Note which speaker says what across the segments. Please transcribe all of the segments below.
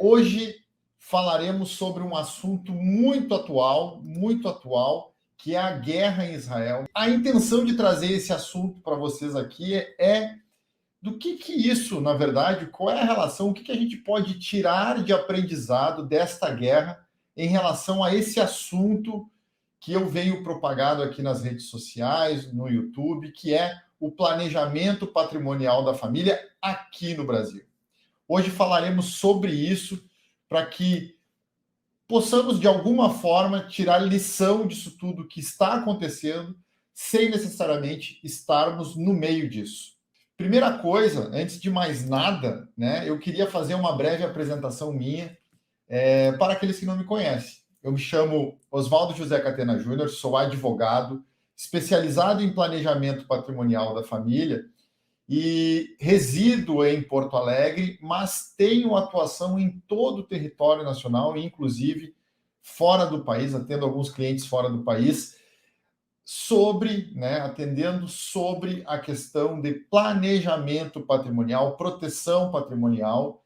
Speaker 1: Hoje falaremos sobre um assunto muito atual, que é a guerra em Israel. A intenção de trazer esse assunto para vocês aqui é do que isso, na verdade, qual é a relação, o que a gente pode tirar de aprendizado desta guerra em relação a esse assunto que eu venho propagado aqui nas redes sociais, no YouTube, que é o planejamento patrimonial da família aqui no Brasil. Hoje falaremos sobre isso para que possamos, de alguma forma, tirar lição disso tudo que está acontecendo, sem necessariamente estarmos no meio disso. Primeira coisa, antes de mais nada, né, eu queria fazer uma breve apresentação minha para aqueles que não me conhecem. Eu me chamo Oswaldo José Catena Júnior, sou advogado, especializado em planejamento patrimonial da família e resido em Porto Alegre, mas tenho atuação em todo o território nacional, inclusive fora do país, atendo alguns clientes fora do país, atendendo sobre a questão de planejamento patrimonial, proteção patrimonial.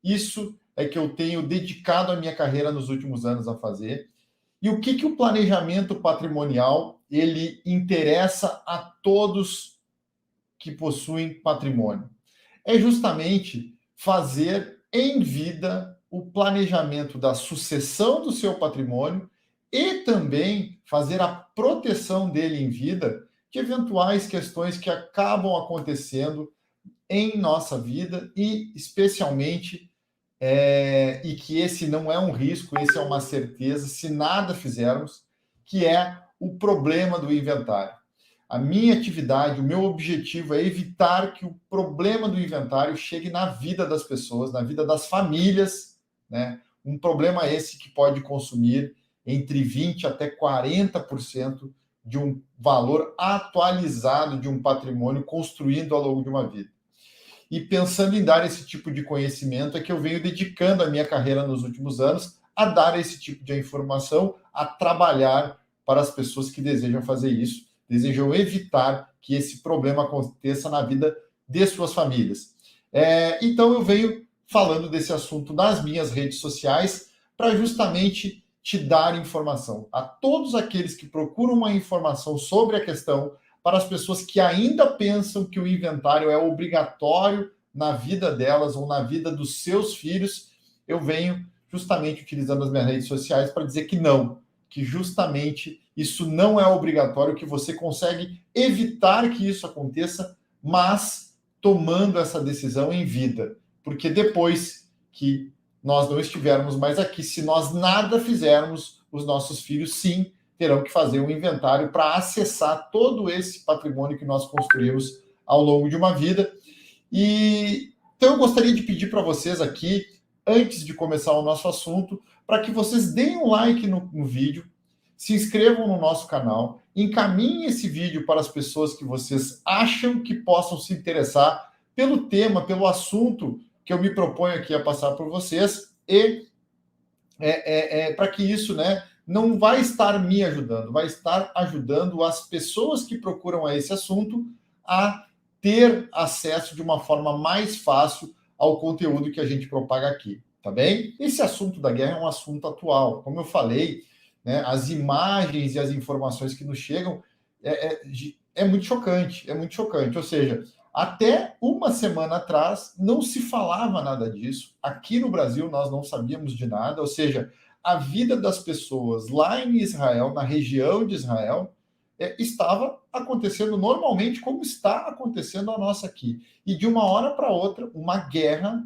Speaker 1: Isso é que eu tenho dedicado a minha carreira nos últimos anos a fazer. E o que o planejamento patrimonial ele interessa a todos que possuem patrimônio? É justamente fazer em vida o planejamento da sucessão do seu patrimônio e também fazer a proteção dele em vida de eventuais questões que acabam acontecendo em nossa vida e especialmente e que esse não é um risco, esse é uma certeza, se nada fizermos, que é o problema do inventário. A minha atividade, o meu objetivo é evitar que o problema do inventário chegue na vida das pessoas, na vida das famílias, né? Um problema esse que pode consumir entre 20% até 40% de um valor atualizado de um patrimônio construído ao longo de uma vida. E pensando em dar esse tipo de conhecimento é que eu venho dedicando a minha carreira nos últimos anos a dar esse tipo de informação, a trabalhar para as pessoas que desejam fazer isso, desejam evitar que esse problema aconteça na vida de suas famílias. Então eu venho falando desse assunto nas minhas redes sociais para justamente te dar informação. A todos aqueles que procuram uma informação sobre a questão, para as pessoas que ainda pensam que o inventário é obrigatório na vida delas ou na vida dos seus filhos, eu venho justamente utilizando as minhas redes sociais para dizer que não, que justamente isso não é obrigatório, que você consegue evitar que isso aconteça, mas tomando essa decisão em vida. Porque depois que nós não estivermos mais aqui, se nós nada fizermos, os nossos filhos, sim, terão que fazer um inventário para acessar todo esse patrimônio que nós construímos ao longo de uma vida. Então eu gostaria de pedir para vocês aqui, antes de começar o nosso assunto, para que vocês deem um like no vídeo, se inscrevam no nosso canal, encaminhem esse vídeo para as pessoas que vocês acham que possam se interessar pelo tema, pelo assunto que eu me proponho aqui a passar por vocês, e para que isso, não vai estar me ajudando, vai estar ajudando as pessoas que procuram a esse assunto a ter acesso de uma forma mais fácil ao conteúdo que a gente propaga aqui, tá bem? Esse assunto da guerra é um assunto atual. Como eu falei, as imagens e as informações que nos chegam é muito chocante, Ou seja, até uma semana atrás não se falava nada disso. Aqui no Brasil nós não sabíamos de nada, ou seja, a vida das pessoas lá em Israel, na região de Israel, estava acontecendo normalmente como está acontecendo a nossa aqui. E de uma hora para outra, uma guerra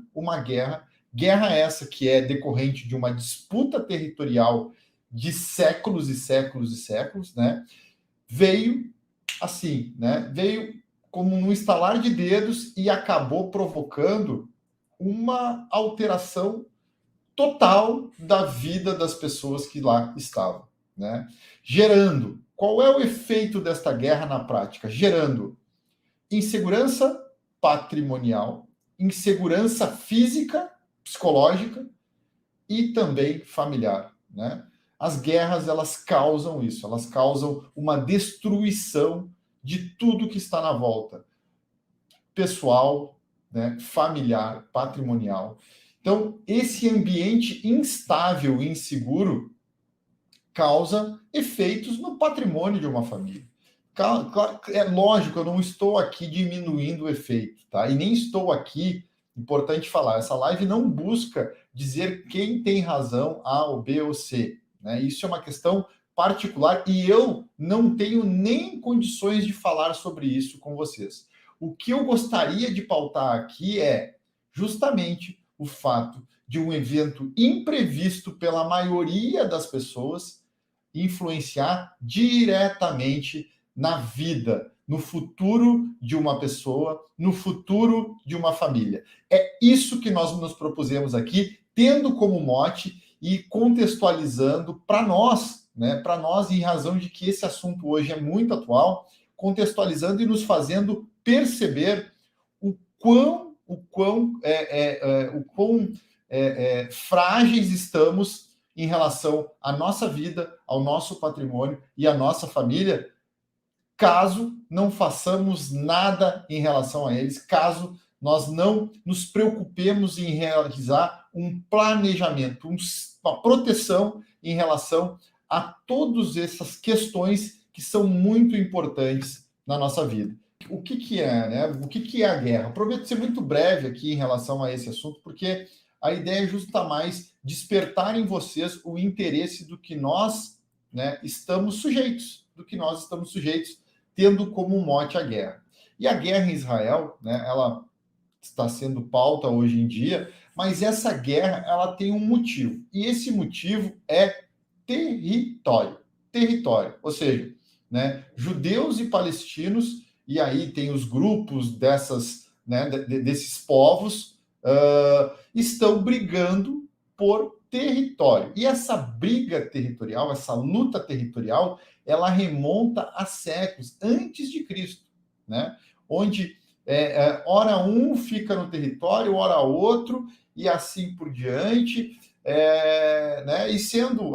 Speaker 1: essa que é decorrente de uma disputa territorial de séculos e séculos e séculos, veio assim, veio como um estalar de dedos e acabou provocando uma alteração total da vida das pessoas que lá estavam, Gerando, qual é o efeito desta guerra na prática? Gerando insegurança patrimonial, insegurança física, psicológica e também familiar, As guerras, elas causam isso, elas causam uma destruição de tudo que está na volta, pessoal, familiar, patrimonial. Então, esse ambiente instável e inseguro causa efeitos no patrimônio de uma família. É lógico, eu não estou aqui diminuindo o efeito, tá? E nem estou aqui, importante falar, essa live não busca dizer quem tem razão, A ou B ou C, né? Isso é uma questão particular e eu não tenho nem condições de falar sobre isso com vocês. O que eu gostaria de pautar aqui é justamente o fato de um evento imprevisto pela maioria das pessoas influenciar diretamente na vida, no futuro de uma pessoa, no futuro de uma família. É isso que nós nos propusemos aqui, tendo como mote e contextualizando para nós, né? Para nós, em razão de que esse assunto hoje é muito atual, contextualizando e nos fazendo perceber o quão frágeis estamos em relação à nossa vida, ao nosso patrimônio e à nossa família, caso não façamos nada em relação a eles, caso nós não nos preocupemos em realizar um planejamento, uma proteção em relação a todas essas questões que são muito importantes na nossa vida. O que é, né? O que é a guerra? Prometo ser muito breve aqui em relação a esse assunto, porque a ideia é justa mais despertar em vocês o interesse do que nós, né, estamos sujeitos, tendo como mote a guerra. E a guerra em Israel, né, ela está sendo pauta hoje em dia, mas essa guerra ela tem um motivo, e esse motivo é território. Território, ou seja, né, judeus e palestinos, e aí tem os grupos desses povos, estão brigando por território. E essa briga territorial, essa luta territorial, ela remonta a séculos antes de Cristo, né? Onde ora um fica no território, ora outro, e assim por diante, né? E sendo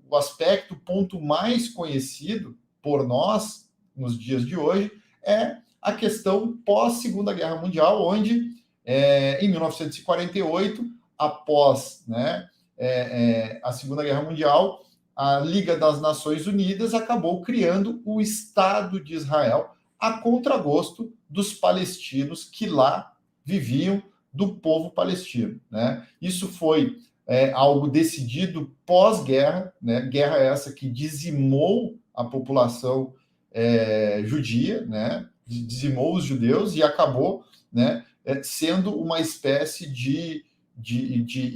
Speaker 1: o aspecto, ponto mais conhecido por nós nos dias de hoje, é a questão pós-Segunda Guerra Mundial, onde, em 1948, após, né, a Segunda Guerra Mundial, a Liga das Nações Unidas acabou criando o Estado de Israel a contragosto dos palestinos que lá viviam, do povo palestino, né? Isso foi algo decidido pós-guerra, né? Guerra essa que dizimou a população judia, né? Dizimou os judeus e acabou, né, sendo uma espécie de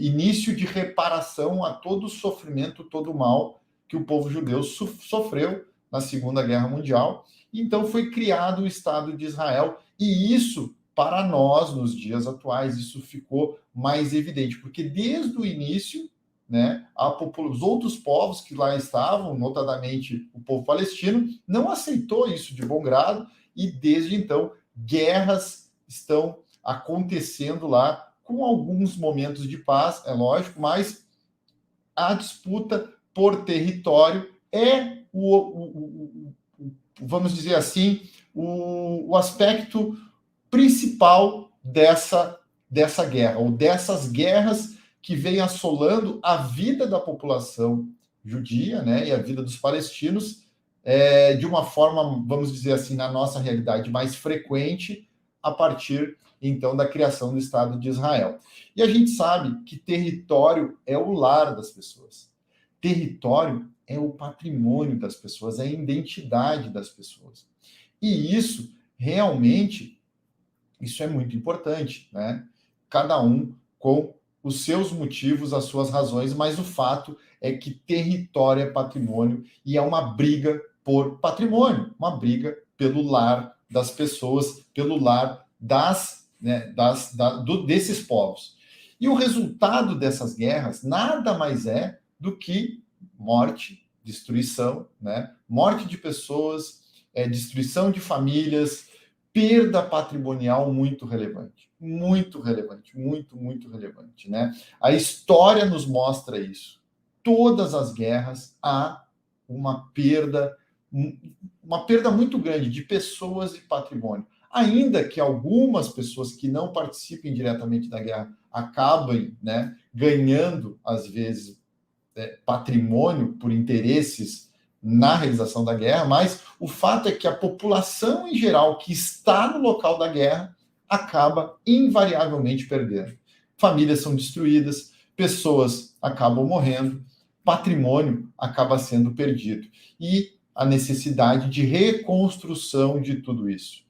Speaker 1: início de reparação a todo o sofrimento, todo o mal que o povo judeu sofreu na Segunda Guerra Mundial. Então foi criado o Estado de Israel, e isso, para nós, nos dias atuais, isso ficou mais evidente, porque desde o início, né, os outros povos que lá estavam, notadamente o povo palestino, não aceitou isso de bom grado, e desde então guerras estão acontecendo lá, com alguns momentos de paz, é lógico, mas a disputa por território é vamos dizer assim, o aspecto principal dessa guerra, ou dessas guerras que vem assolando a vida da população judia, né, e a vida dos palestinos, de uma forma, vamos dizer assim, na nossa realidade mais frequente, a partir então da criação do Estado de Israel. E a gente sabe que território é o lar das pessoas. Território é o patrimônio das pessoas, é a identidade das pessoas. E isso, realmente, isso é muito importante, né? Cada um com os seus motivos, as suas razões, mas o fato é que território é patrimônio e é uma briga por patrimônio, uma briga pelo lar das pessoas, pelo lar desses povos. E o resultado dessas guerras nada mais é do que morte, destruição, né? Morte de pessoas, destruição de famílias, perda patrimonial muito relevante, muito relevante, né? A história nos mostra isso. Todas as guerras há uma perda muito grande de pessoas e patrimônio. Ainda que algumas pessoas que não participem diretamente da guerra acabem, né, ganhando, às vezes, patrimônio por interesses na realização da guerra, mas o fato é que a população em geral que está no local da guerra acaba invariavelmente perdendo. Famílias são destruídas, pessoas acabam morrendo, patrimônio acaba sendo perdido. E a necessidade de reconstrução de tudo isso.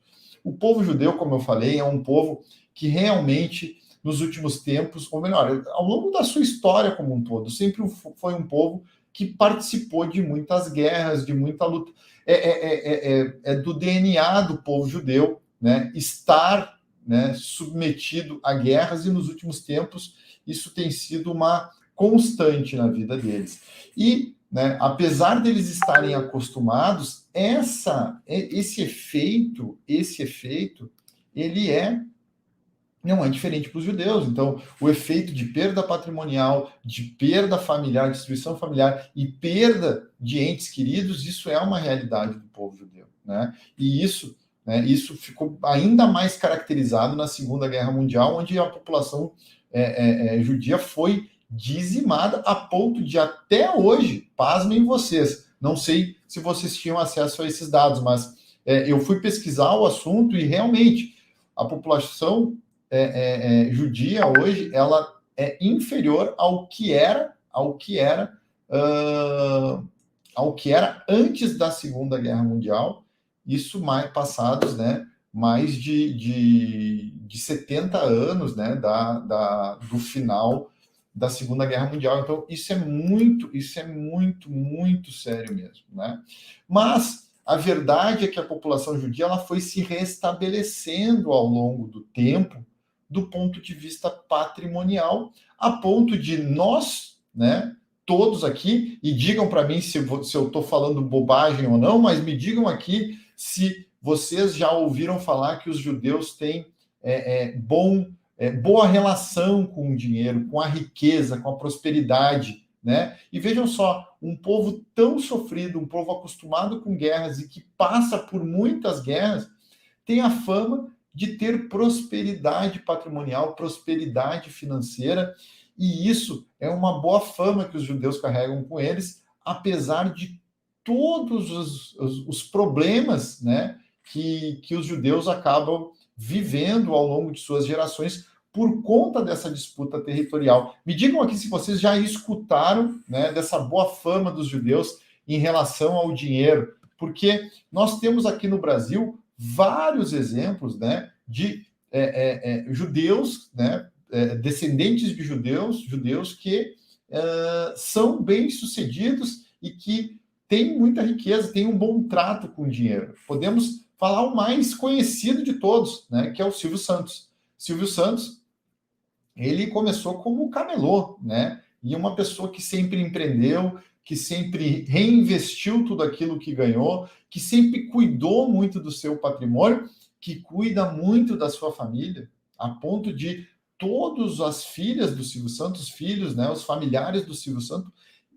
Speaker 1: O povo judeu, como eu falei, é um povo que realmente, nos últimos tempos, ou melhor, ao longo da sua história como um todo, sempre foi um povo que participou de muitas guerras, de muita luta. É do DNA do povo judeu, né, estar, né, submetido a guerras, e nos últimos tempos isso tem sido uma constante na vida deles. E, né, apesar deles estarem acostumados, esse efeito, ele não é diferente para os judeus. Então, o efeito de perda patrimonial, de perda familiar, destruição familiar e perda de entes queridos, isso é uma realidade do povo judeu, né? E isso, né, isso ficou ainda mais caracterizado na Segunda Guerra Mundial, onde a população judia foi dizimada a ponto de até hoje, pasmem vocês, não sei se vocês tinham acesso a esses dados, mas eu fui pesquisar o assunto e realmente a população judia hoje, ela é inferior ao que era antes da Segunda Guerra Mundial, isso mais passados, né, mais de 70 anos, né, do final da Segunda Guerra Mundial. Então, isso é muito sério mesmo, né? Mas a verdade é que a população judia ela foi se restabelecendo ao longo do tempo, do ponto de vista patrimonial, a ponto de nós, né, todos aqui, e digam para mim se eu estou falando bobagem ou não, mas me digam aqui se vocês já ouviram falar que os judeus têm boa relação com o dinheiro, com a riqueza, com a prosperidade, né? E vejam só, um povo tão sofrido, um povo acostumado com guerras e que passa por muitas guerras, tem a fama de ter prosperidade patrimonial, prosperidade financeira, e isso é uma boa fama que os judeus carregam com eles, apesar de todos os problemas, né, que os judeus acabam vivendo ao longo de suas gerações por conta dessa disputa territorial. Me digam aqui se vocês já escutaram, né, dessa boa fama dos judeus em relação ao dinheiro, porque nós temos aqui no Brasil vários exemplos, né, de judeus, né, descendentes de judeus que são bem-sucedidos e que têm muita riqueza, têm um bom trato com o dinheiro. Podemos falar o mais conhecido de todos, né, que é o Silvio Santos. Silvio Santos, ele começou como camelô, né, e uma pessoa que sempre empreendeu, que sempre reinvestiu tudo aquilo que ganhou, que sempre cuidou muito do seu patrimônio, que cuida muito da sua família, a ponto de todas as filhas do Silvio Santos, filhos, né, os familiares do Silvio Santos,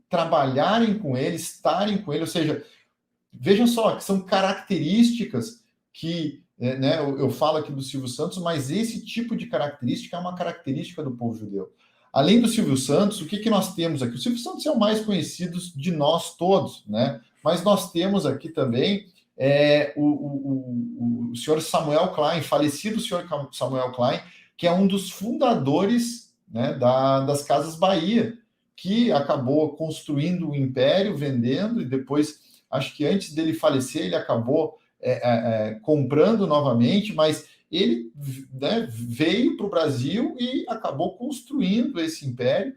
Speaker 1: trabalharem com ele, estarem com ele, ou seja, vejam só, que são características que, né, eu falo aqui do Silvio Santos, mas esse tipo de característica é uma característica do povo judeu. Além do Silvio Santos, o que nós temos aqui? O Silvio Santos é o mais conhecido de nós todos, né? Mas nós temos aqui também o senhor Samuel Klein, falecido senhor Samuel Klein, que é um dos fundadores, né, das Casas Bahia, que acabou construindo o império, vendendo, e depois, acho que antes dele falecer, ele acabou comprando novamente, mas ele, né, veio para o Brasil e acabou construindo esse império,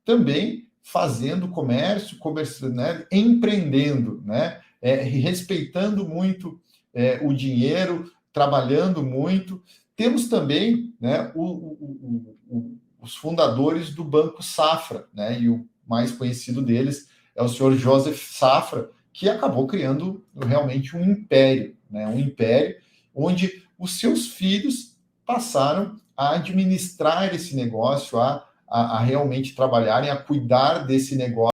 Speaker 1: também fazendo comércio, né, empreendendo, né, respeitando muito o dinheiro, trabalhando muito. Temos também, né, os fundadores do Banco Safra, né, e o mais conhecido deles é o senhor Joseph Safra, que acabou criando realmente um império, né, um império onde os seus filhos passaram a administrar esse negócio, a realmente trabalharem, a cuidar desse negócio.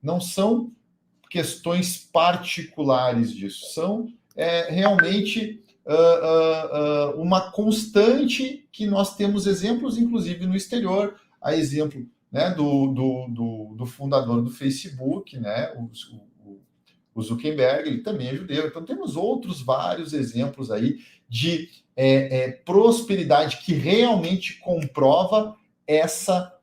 Speaker 1: não são questões particulares disso, são realmente uma constante que nós temos exemplos, inclusive no exterior, a exemplo, né, do fundador do Facebook, né, o Zuckerberg, ele também é judeu. Então temos outros vários exemplos aí de prosperidade que realmente comprova essa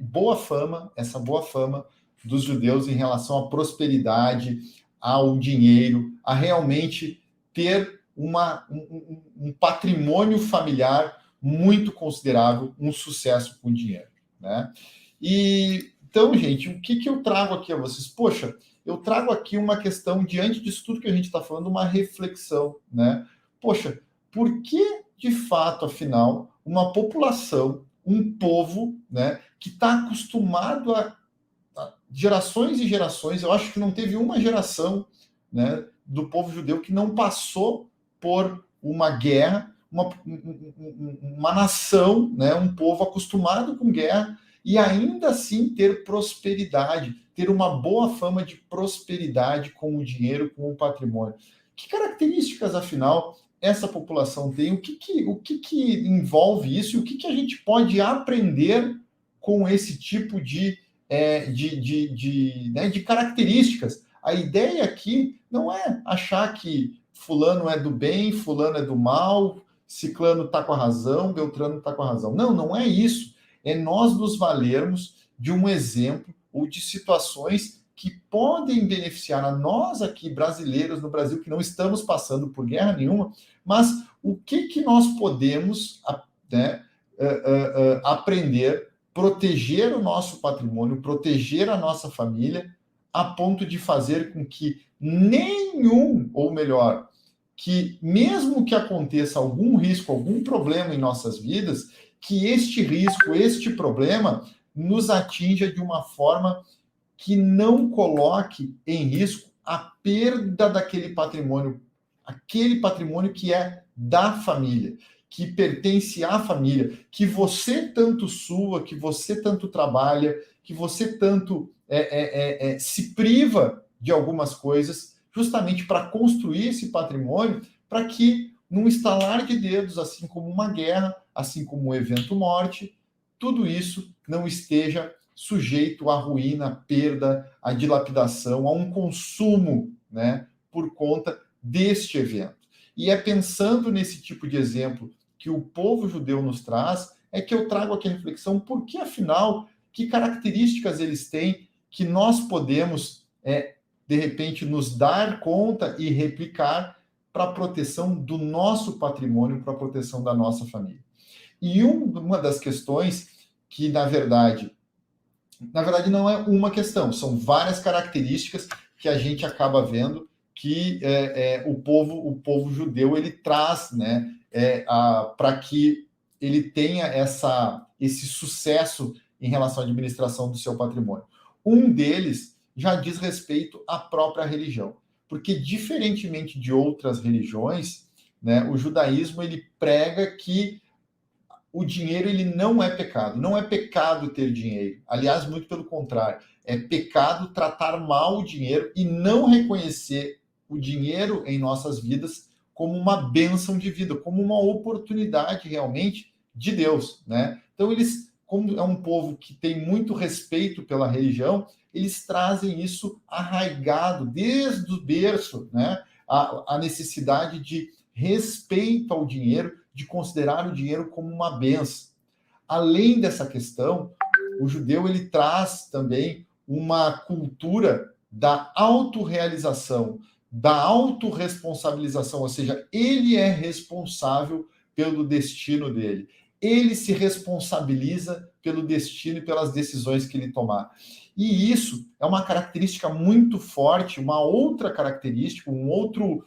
Speaker 1: boa fama dos judeus em relação à prosperidade, ao dinheiro, a realmente ter um patrimônio familiar muito considerável, um sucesso com dinheiro, né? E então, gente, o que eu trago aqui a vocês? Poxa, eu trago aqui uma questão, diante disso tudo que a gente está falando, uma reflexão, né? Poxa, por que, de fato, afinal, uma população, um povo, né, que está acostumado a gerações e gerações, eu acho que não teve uma geração, né, do povo judeu que não passou por uma guerra, uma nação, né, um povo acostumado com guerra, e ainda assim ter prosperidade, ter uma boa fama de prosperidade com o dinheiro, com o patrimônio. Que características, afinal, essa população tem? O que envolve isso? E o que a gente pode aprender com esse tipo de características? A ideia aqui não é achar que fulano é do bem, fulano é do mal, ciclano está com a razão, beltrano está com a razão. Não, não é isso. É nós nos valermos de um exemplo ou de situações que podem beneficiar a nós aqui, brasileiros no Brasil, que não estamos passando por guerra nenhuma, mas o que nós podemos, né, aprender, proteger o nosso patrimônio, proteger a nossa família, a ponto de fazer com que nenhum, ou melhor, que mesmo que aconteça algum risco, algum problema em nossas vidas, que este risco, este problema, nos atinja de uma forma que não coloque em risco a perda daquele patrimônio, aquele patrimônio que é da família, que pertence à família, que você tanto sua, que você tanto trabalha, que você tanto se priva de algumas coisas, justamente para construir esse patrimônio, para que, num estalar de dedos, assim como uma guerra, assim como um evento morte, tudo isso não esteja sujeito à ruína, à perda, à dilapidação, a um consumo, né, por conta deste evento. E é pensando nesse tipo de exemplo que o povo judeu nos traz, é que eu trago aqui a reflexão, porque, afinal, que características eles têm que nós podemos, de repente, nos dar conta e replicar para a proteção do nosso patrimônio, para a proteção da nossa família. E uma das questões que, na verdade, não é uma questão, são várias características que a gente acaba vendo que o povo judeu ele traz, né, para que ele tenha esse sucesso em relação à administração do seu patrimônio. Um deles já diz respeito à própria religião, porque diferentemente de outras religiões, né, o judaísmo ele prega que o dinheiro ele não é pecado. Não é pecado ter dinheiro. Aliás, muito pelo contrário. É pecado tratar mal o dinheiro e não reconhecer o dinheiro em nossas vidas como uma bênção de vida, como uma oportunidade realmente de Deus, né? Então, eles, como é um povo que tem muito respeito pela religião, eles trazem isso arraigado desde o berço, né? A necessidade de respeito ao dinheiro, de considerar o dinheiro como uma benção. Além dessa questão, o judeu ele traz também uma cultura da autorrealização, da autorresponsabilização, ou seja, ele é responsável pelo destino dele. Ele se responsabiliza pelo destino e pelas decisões que ele tomar. E isso é uma característica muito forte, uma outra característica, um outro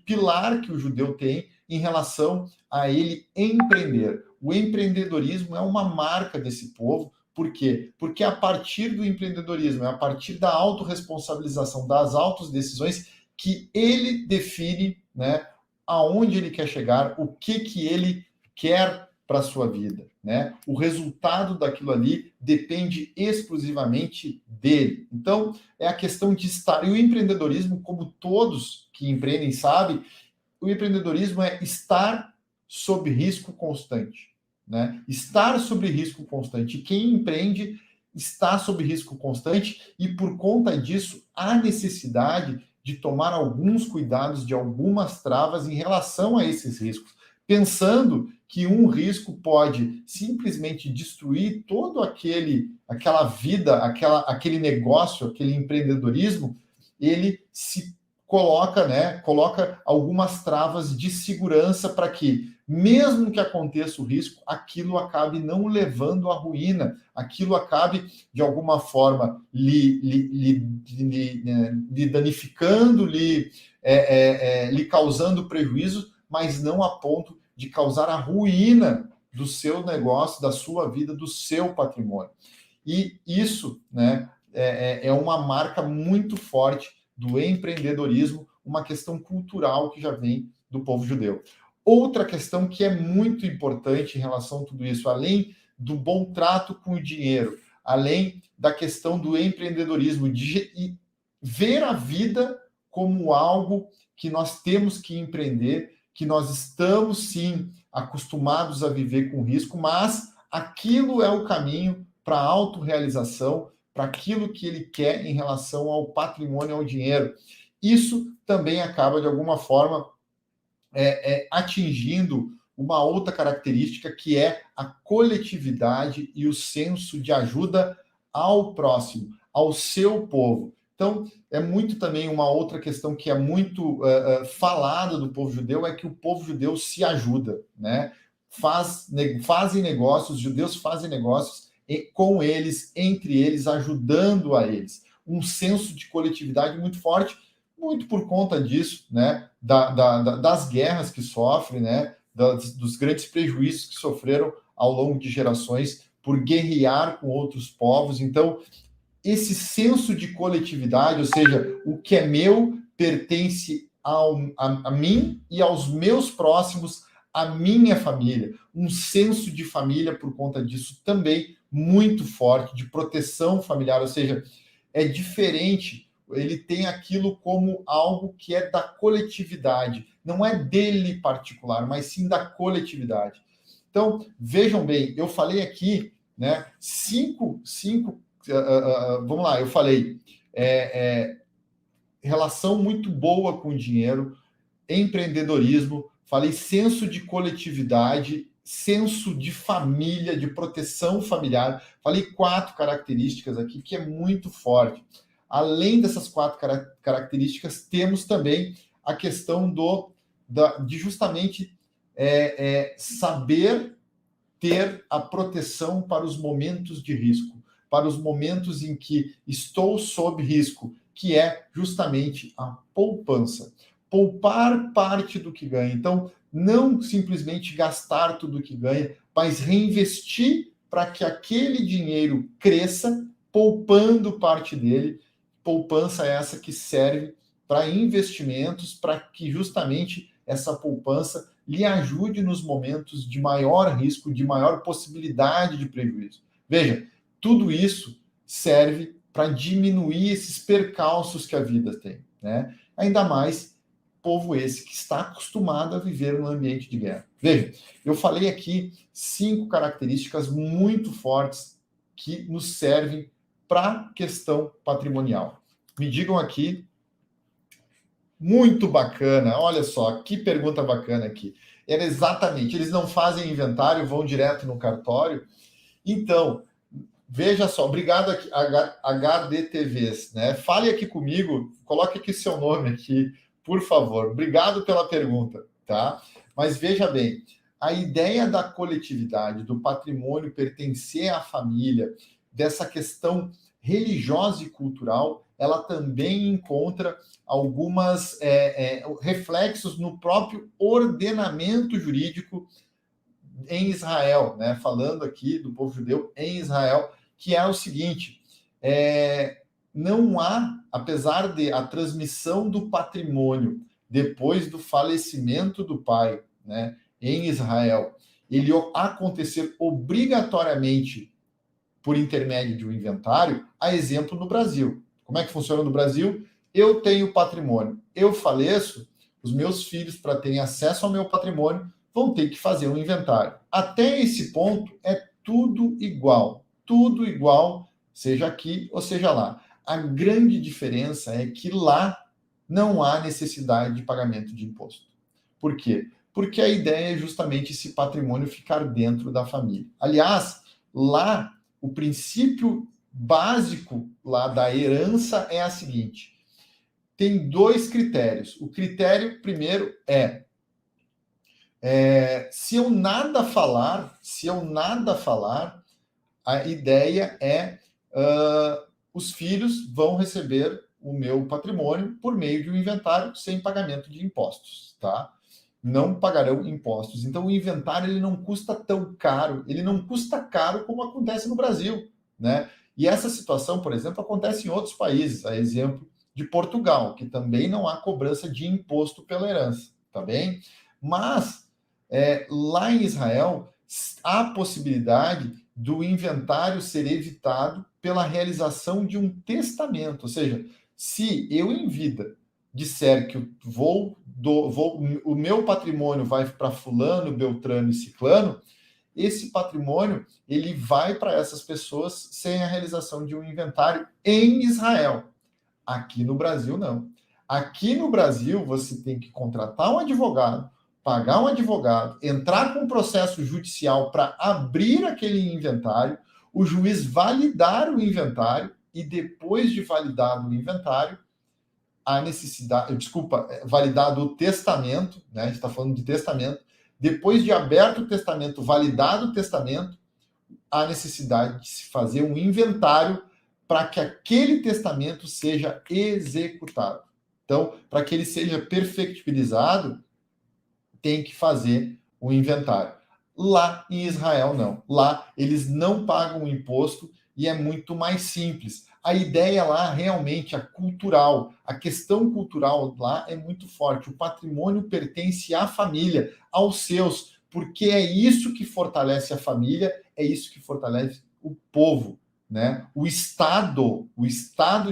Speaker 1: pilar que o judeu tem em relação a ele empreender. O empreendedorismo é uma marca desse povo. Por quê? Porque a partir do empreendedorismo, é a partir da autorresponsabilização, das autodecisões, que ele define, né, aonde ele quer chegar, o que ele quer para a sua vida, né? O resultado daquilo ali depende exclusivamente dele. Então, é a questão de estar... E o empreendedorismo, como todos que empreendem sabem, o empreendedorismo é estar sob risco constante, né? Estar sob risco constante. E quem empreende está sob risco constante e, por conta disso, há necessidade de tomar alguns cuidados, de algumas travas em relação a esses riscos, pensando que um risco pode simplesmente destruir todo aquela vida, aquele negócio, aquele empreendedorismo, ele se coloca, né, coloca algumas travas de segurança para que, mesmo que aconteça o risco, aquilo acabe não levando à ruína, aquilo acabe, de alguma forma, lhe danificando, lhe causando prejuízo, mas não a ponto de causar a ruína do seu negócio, da sua vida, do seu patrimônio. E isso, né, é uma marca muito forte do empreendedorismo, uma questão cultural que já vem do povo judeu. Outra questão que é muito importante em relação a tudo isso, além do bom trato com o dinheiro, além da questão do empreendedorismo, de ver a vida como algo que nós temos que empreender, que nós estamos, sim, acostumados a viver com risco, mas aquilo é o caminho para a autorrealização, para aquilo que ele quer em relação ao patrimônio, ao dinheiro. Isso também acaba, de alguma forma, atingindo uma outra característica, que é a coletividade e o senso de ajuda ao próximo, ao seu povo. Então, é muito também uma outra questão que é muito falada do povo judeu, é que o povo judeu se ajuda, né? Fazem negócios, os judeus fazem negócios com eles, entre eles, ajudando a eles. Um senso de coletividade muito forte, muito por conta disso, né? Das guerras que sofrem, né? Dos grandes prejuízos que sofreram ao longo de gerações por guerrear com outros povos. Então, esse senso de coletividade, ou seja, o que é meu pertence a mim e aos meus próximos, a minha família. Um senso de família, por conta disso, também muito forte, de proteção familiar, ou seja, é diferente, ele tem aquilo como algo que é da coletividade, não é dele particular, mas sim da coletividade. Então, vejam bem, eu falei aqui, né, vamos lá, eu falei relação muito boa com o dinheiro, empreendedorismo, falei senso de coletividade, senso de família, de proteção familiar. Falei 4 características aqui que é muito forte. Além dessas 4 características, temos também a questão de justamente saber ter a proteção para os momentos de risco, para os momentos em que estou sob risco, que é justamente a poupança. Poupar parte do que ganha. Então, não simplesmente gastar tudo o que ganha, mas reinvestir para que aquele dinheiro cresça, poupando parte dele. Poupança é essa que serve para investimentos, para que justamente essa poupança lhe ajude nos momentos de maior risco, de maior possibilidade de prejuízo. Veja, tudo isso serve para diminuir esses percalços que a vida tem, né? Ainda mais povo esse que está acostumado a viver no ambiente de guerra. Veja, eu falei aqui 5 características muito fortes que nos servem para a questão patrimonial. Me digam aqui. Muito bacana, olha só, que pergunta bacana aqui. Era exatamente, eles não fazem inventário, vão direto no cartório. Então, veja só, obrigado aqui, HDTVs, né? Fale aqui comigo, coloque aqui seu nome aqui, por favor. Obrigado pela pergunta, tá? Mas veja bem, a ideia da coletividade, do patrimônio pertencer à família, dessa questão religiosa e cultural, ela também encontra algumas reflexos no próprio ordenamento jurídico em Israel, né? Falando aqui do povo judeu em Israel, que é o seguinte: não há, apesar de a transmissão do patrimônio depois do falecimento do pai, né, em Israel, ele acontecer obrigatoriamente por intermédio de um inventário, a exemplo no Brasil. Como é que funciona no Brasil? Eu tenho patrimônio, eu faleço, os meus filhos, para terem acesso ao meu patrimônio, vão ter que fazer um inventário. Até esse ponto é tudo igual, seja aqui ou seja lá. A grande diferença é que lá não há necessidade de pagamento de imposto. Por quê? Porque a ideia é justamente esse patrimônio ficar dentro da família. Aliás, lá o princípio básico lá da herança é a seguinte: tem dois critérios. O critério primeiro se eu nada falar, a ideia é os filhos vão receber o meu patrimônio por meio de um inventário sem pagamento de impostos, tá? Não pagarão impostos. Então, o inventário ele não custa tão caro, ele não custa caro como acontece no Brasil, né? E essa situação, por exemplo, acontece em outros países, a exemplo de Portugal, que também não há cobrança de imposto pela herança, tá bem? Mas, lá em Israel, há possibilidade do inventário ser evitado pela realização de um testamento, ou seja, se eu em vida disser que o meu patrimônio vai para fulano, beltrano e ciclano, esse patrimônio ele vai para essas pessoas sem a realização de um inventário em Israel. Aqui no Brasil, não. Aqui no Brasil, você tem que contratar um advogado, pagar um advogado, entrar com um processo judicial para abrir aquele inventário, o juiz validar o inventário e depois de validado o inventário, validado o testamento, né? A gente está falando de testamento. Depois de aberto o testamento, validado o testamento, há necessidade de se fazer um inventário para que aquele testamento seja executado. Então, para que ele seja perfectibilizado, tem que fazer um inventário. Lá em Israel, não. Lá eles não pagam imposto e é muito mais simples. A ideia lá realmente é cultural. A questão cultural lá é muito forte. O patrimônio pertence à família, aos seus, porque é isso que fortalece a família, é isso que fortalece o povo, né? O Estado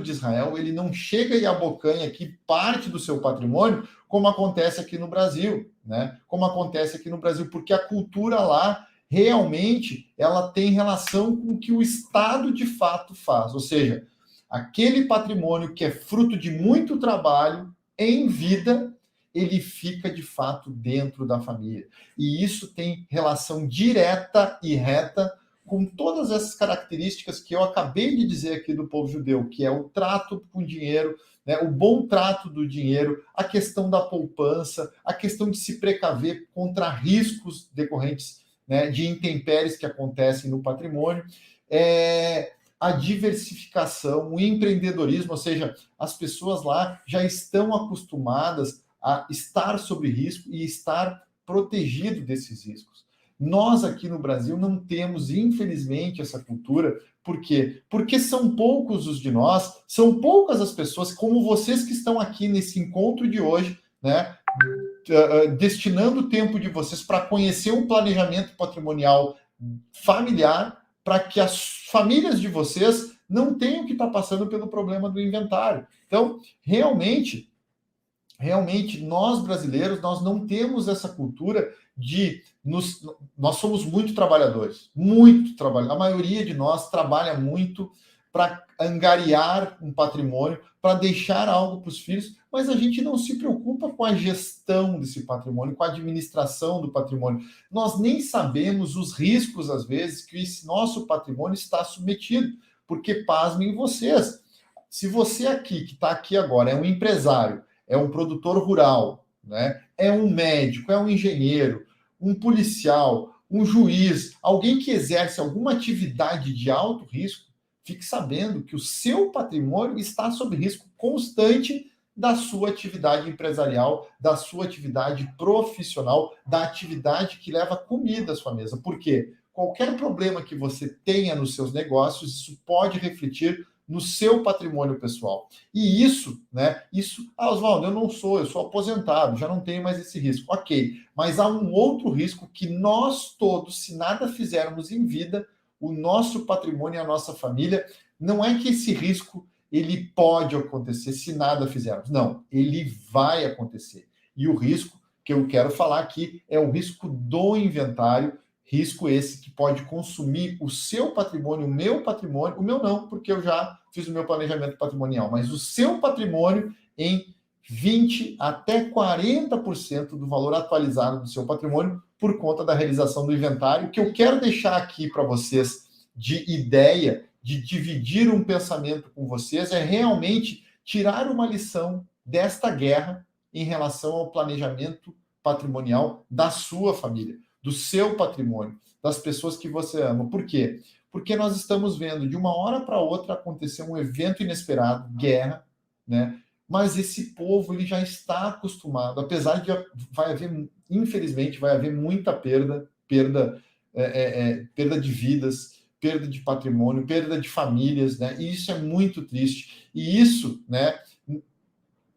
Speaker 1: de Israel, ele não chega e abocanha aqui parte do seu patrimônio, como acontece aqui no Brasil, né? Como acontece aqui no Brasil, porque a cultura lá realmente ela tem relação com o que o Estado de fato faz, ou seja, aquele patrimônio que é fruto de muito trabalho em vida, ele fica de fato dentro da família. E isso tem relação direta e reta com todas essas características que eu acabei de dizer aqui do povo judeu, que é o trato com o dinheiro, né, o bom trato do dinheiro, a questão da poupança, a questão de se precaver contra riscos decorrentes, né, de intempéries que acontecem no patrimônio, a diversificação, o empreendedorismo, ou seja, as pessoas lá já estão acostumadas a estar sob risco e estar protegido desses riscos. Nós aqui no Brasil não temos, infelizmente, essa cultura. Por quê? Porque são poucos os de nós, são poucas as pessoas, como vocês que estão aqui nesse encontro de hoje, né? Destinando o tempo de vocês para conhecer um planejamento patrimonial familiar, para que as famílias de vocês não tenham que estar passando pelo problema do inventário. Então, realmente, nós brasileiros, nós não temos essa cultura de... Nós somos muito trabalhadores, a maioria de nós trabalha muito para angariar um patrimônio, para deixar algo para os filhos, mas a gente não se preocupa com a gestão desse patrimônio, com a administração do patrimônio. Nós nem sabemos os riscos, às vezes, que esse nosso patrimônio está submetido, porque, pasmem vocês, se você aqui, que está aqui agora, é um empresário, é um produtor rural, né? É um médico, é um engenheiro, um policial, um juiz, alguém que exerce alguma atividade de alto risco, fique sabendo que o seu patrimônio está sob risco constante da sua atividade empresarial, da sua atividade profissional, da atividade que leva comida à sua mesa. Por quê? Qualquer problema que você tenha nos seus negócios, isso pode refletir no seu patrimônio pessoal. E isso, né? Oswaldo, eu sou aposentado, já não tenho mais esse risco. Ok, mas há um outro risco que nós todos, se nada fizermos em vida, o nosso patrimônio e a nossa família, não é que esse risco ele pode acontecer se nada fizermos. Não, ele vai acontecer. E o risco que eu quero falar aqui é o risco do inventário, risco esse que pode consumir o seu patrimônio, o meu patrimônio, o meu não, porque eu já fiz o meu planejamento patrimonial, mas o seu patrimônio em 20 até 40% do valor atualizado do seu patrimônio por conta da realização do inventário. O que eu quero deixar aqui para vocês de ideia, de dividir um pensamento com vocês, é realmente tirar uma lição desta guerra em relação ao planejamento patrimonial da sua família, do seu patrimônio, das pessoas que você ama. Por quê? Porque nós estamos vendo de uma hora para outra acontecer um evento inesperado, guerra, né? Mas esse povo ele já está acostumado, apesar de vai haver, infelizmente, vai haver muita perda de vidas, perda de patrimônio, perda de famílias, né? E isso é muito triste. E isso, né?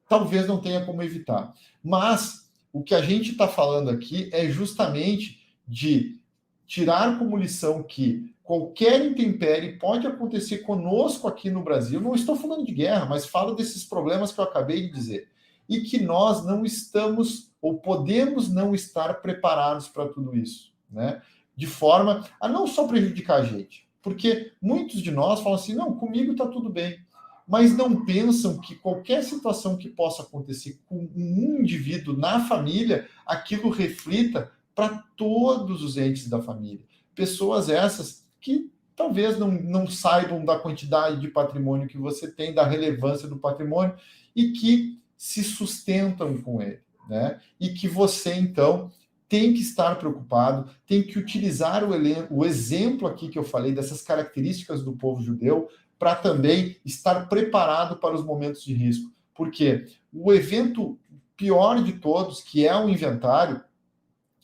Speaker 1: Talvez não tenha como evitar. Mas o que a gente está falando aqui é justamente de tirar como lição que qualquer intempérie pode acontecer conosco aqui no Brasil. Não estou falando de guerra, mas falo desses problemas que eu acabei de dizer. E que nós não estamos, ou podemos não estar preparados para tudo isso, né? De forma a não só prejudicar a gente. Porque muitos de nós falam assim, não, comigo está tudo bem. Mas não pensam que qualquer situação que possa acontecer com um indivíduo na família, aquilo reflita para todos os entes da família. Pessoas essas que talvez não saibam da quantidade de patrimônio que você tem, da relevância do patrimônio, e que se sustentam com ele, né? E que você, então, tem que estar preocupado, tem que utilizar o exemplo aqui que eu falei, dessas características do povo judeu, para também estar preparado para os momentos de risco. Porque o evento pior de todos, que é o inventário,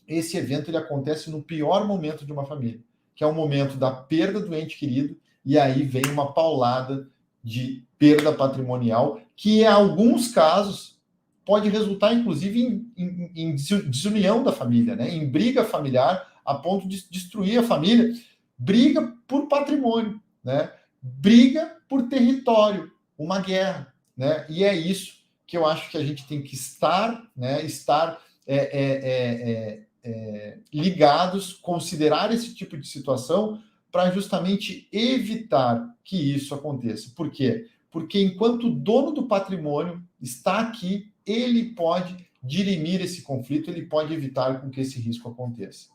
Speaker 1: esse evento ele acontece no pior momento de uma família, que é o momento da perda do ente querido, e aí vem uma paulada de perda patrimonial, que em alguns casos pode resultar, inclusive, em desunião da família, né? Em briga familiar, a ponto de destruir a família. Briga por patrimônio, né? Briga por território, uma guerra, né? E é isso que eu acho que a gente tem que estar, né? Ligados, considerar esse tipo de situação para justamente evitar que isso aconteça. Por quê? Porque enquanto o dono do patrimônio está aqui, ele pode dirimir esse conflito, ele pode evitar com que esse risco aconteça.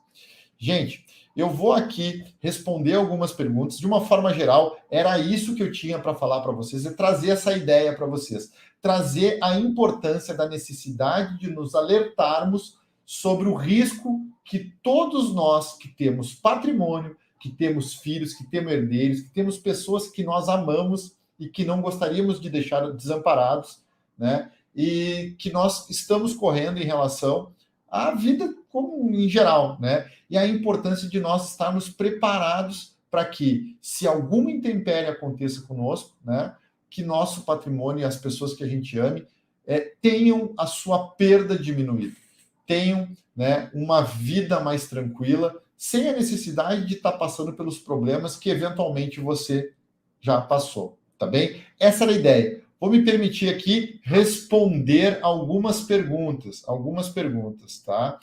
Speaker 1: Gente, eu vou aqui responder algumas perguntas. De uma forma geral, era isso que eu tinha para falar para vocês, é trazer essa ideia para vocês, trazer a importância da necessidade de nos alertarmos sobre o risco que todos nós que temos patrimônio, que temos filhos, que temos herdeiros, que temos pessoas que nós amamos e que não gostaríamos de deixar desamparados, né? E que nós estamos correndo em relação à vida como em geral, né? E a importância de nós estarmos preparados para que, se alguma intempérie aconteça conosco, né, que nosso patrimônio e as pessoas que a gente ame tenham a sua perda diminuída, tenham, né, uma vida mais tranquila, sem a necessidade de estar passando pelos problemas que eventualmente você já passou, tá bem? Essa era a ideia. Vou me permitir aqui responder algumas perguntas, tá?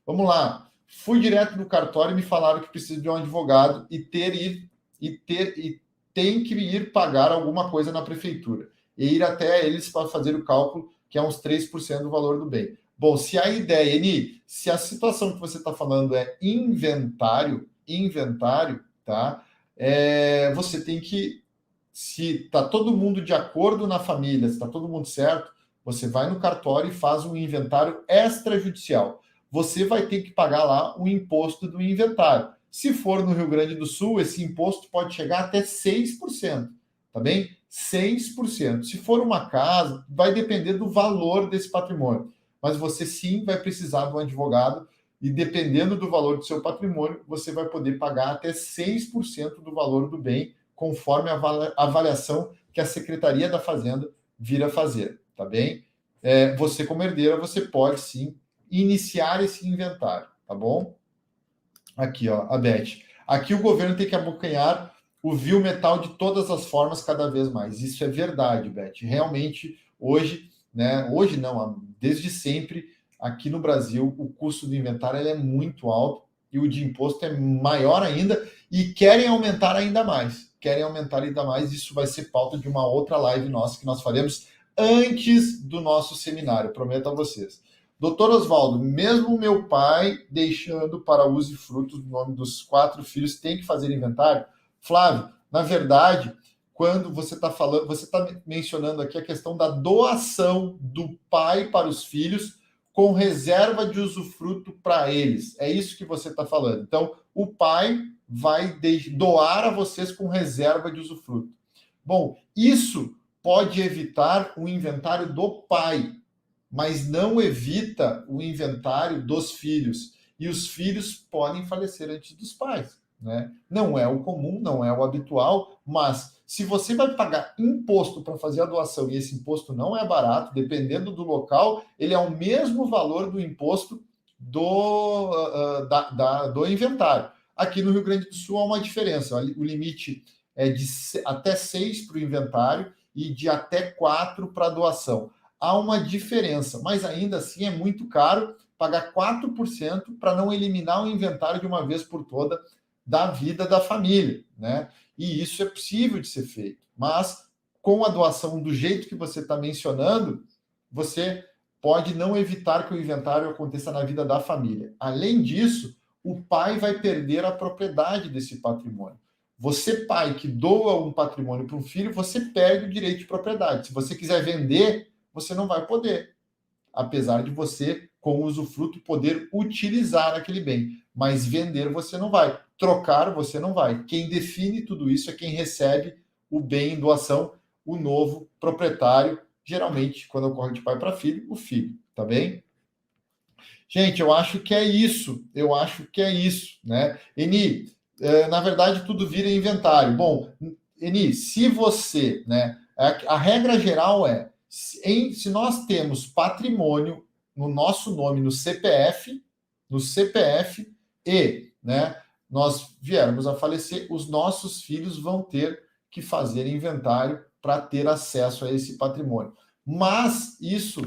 Speaker 1: Vamos lá. Fui direto do cartório e me falaram que preciso de um advogado e tem que ir pagar alguma coisa na prefeitura e ir até eles para fazer o cálculo, que é uns 3% do valor do bem. Bom, se a ideia, Eni, se a situação que você está falando é inventário, tá? Você tem que, se está todo mundo de acordo na família, se está todo mundo certo, você vai no cartório e faz um inventário extrajudicial. Você vai ter que pagar lá o imposto do inventário. Se for no Rio Grande do Sul, esse imposto pode chegar até 6%, tá bem? 6%. Se for uma casa, vai depender do valor desse patrimônio. Mas você sim vai precisar de um advogado e dependendo do valor do seu patrimônio, você vai poder pagar até 6% do valor do bem conforme a avaliação que a Secretaria da Fazenda vir a fazer, tá bem? Você, como herdeira, você pode, sim, iniciar esse inventário, tá bom? Aqui, ó, a Beth. Aqui o governo tem que abocanhar o vil metal de todas as formas cada vez mais. Isso é verdade, Beth. Realmente, hoje, né? Hoje não, desde sempre, aqui no Brasil, o custo do inventário é muito alto e o de imposto é maior ainda e querem aumentar ainda mais. Querem aumentar ainda mais. Isso vai ser pauta de uma outra live nossa que nós faremos antes do nosso seminário, prometo a vocês. Doutor Oswaldo, mesmo meu pai deixando para uso e frutos do nome dos 4 filhos, tem que fazer inventário? Flávio, na verdade, quando você está falando, você está mencionando aqui a questão da doação do pai para os filhos com reserva de usufruto para eles. É isso que você está falando. Então, o pai vai doar a vocês com reserva de usufruto. Bom, isso pode evitar o inventário do pai, mas não evita o inventário dos filhos. E os filhos podem falecer antes dos pais, né? Não é o comum, não é o habitual, mas se você vai pagar imposto para fazer a doação e esse imposto não é barato, dependendo do local, ele é o mesmo valor do imposto do inventário. Aqui no Rio Grande do Sul há uma diferença. O limite é de até 6 para o inventário e de até 4 para a doação. Há uma diferença, mas ainda assim é muito caro pagar 4% para não eliminar o inventário de uma vez por toda da vida da família, né? E isso é possível de ser feito, mas com a doação do jeito que você está mencionando, você pode não evitar que o inventário aconteça na vida da família. Além disso, o pai vai perder a propriedade desse patrimônio. Você, pai, que doa um patrimônio para um filho, você perde o direito de propriedade. Se você quiser vender, você não vai poder, apesar de você, com o usufruto, poder utilizar aquele bem. Mas vender você não vai. Trocar você não vai. Quem define tudo isso é quem recebe o bem em doação, o novo proprietário, geralmente, quando ocorre de pai para filho, o filho, tá bem? Gente, eu acho que é isso. Eu acho que é isso, né? Eni, na verdade, tudo vira inventário. Bom, Eni, se você, né? A regra geral é, se nós temos patrimônio no nosso nome, no CPF, e, né, nós viermos a falecer, os nossos filhos vão ter que fazer inventário para ter acesso a esse patrimônio. Mas isso,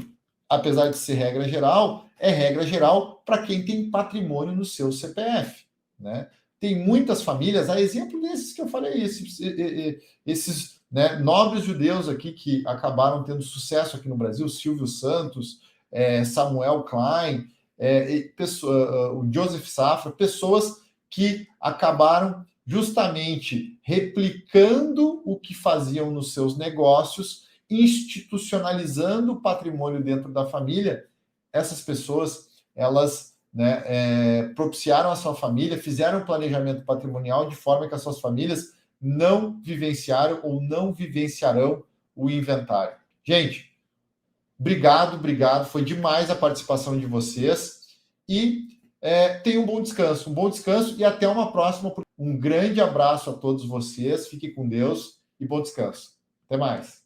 Speaker 1: apesar de ser regra geral, é regra geral para quem tem patrimônio no seu CPF, né? Tem muitas famílias, a exemplo desses que eu falei, esses né, nobres judeus aqui que acabaram tendo sucesso aqui no Brasil, Silvio Santos, Samuel Klein, o Joseph Safra, pessoas que acabaram justamente replicando o que faziam nos seus negócios, institucionalizando o patrimônio dentro da família. Essas pessoas, elas propiciaram a sua família, fizeram um planejamento patrimonial de forma que as suas famílias não vivenciaram ou não vivenciarão o inventário. Gente, obrigado. Foi demais a participação de vocês e tenham um bom descanso e até uma próxima. Um grande abraço a todos vocês, fiquem com Deus e bom descanso. Até mais.